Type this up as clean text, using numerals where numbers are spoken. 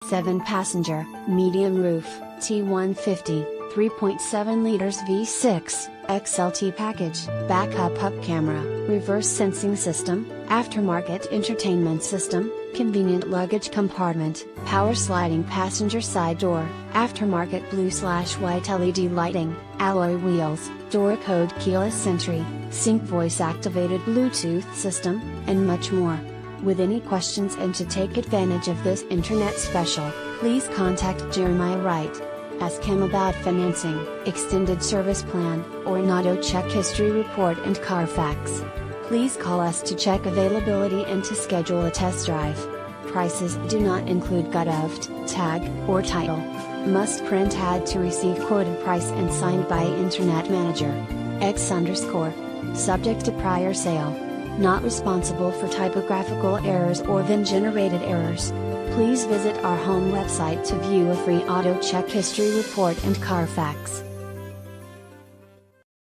7-passenger, medium roof, T150, 3.7 liters V6, XLT package, backup hub camera, reverse sensing system, aftermarket entertainment system, convenient luggage compartment, power sliding passenger side door, aftermarket blue/white LED lighting, alloy wheels, door code keyless entry, sync voice activated Bluetooth system, and much more. With any questions and to take advantage of this internet special, please contact Jeremiah Wright. Ask him about financing, extended service plan, or an auto check history report and Carfax. Please call us to check availability and to schedule a test drive. Prices do not include gov, tag, or title. Must print ad to receive quoted price and signed by Internet Manager. X_. Subject to prior sale. Not responsible for typographical errors or VIN-generated errors. Please visit our home website to view a free auto check history report and Carfax.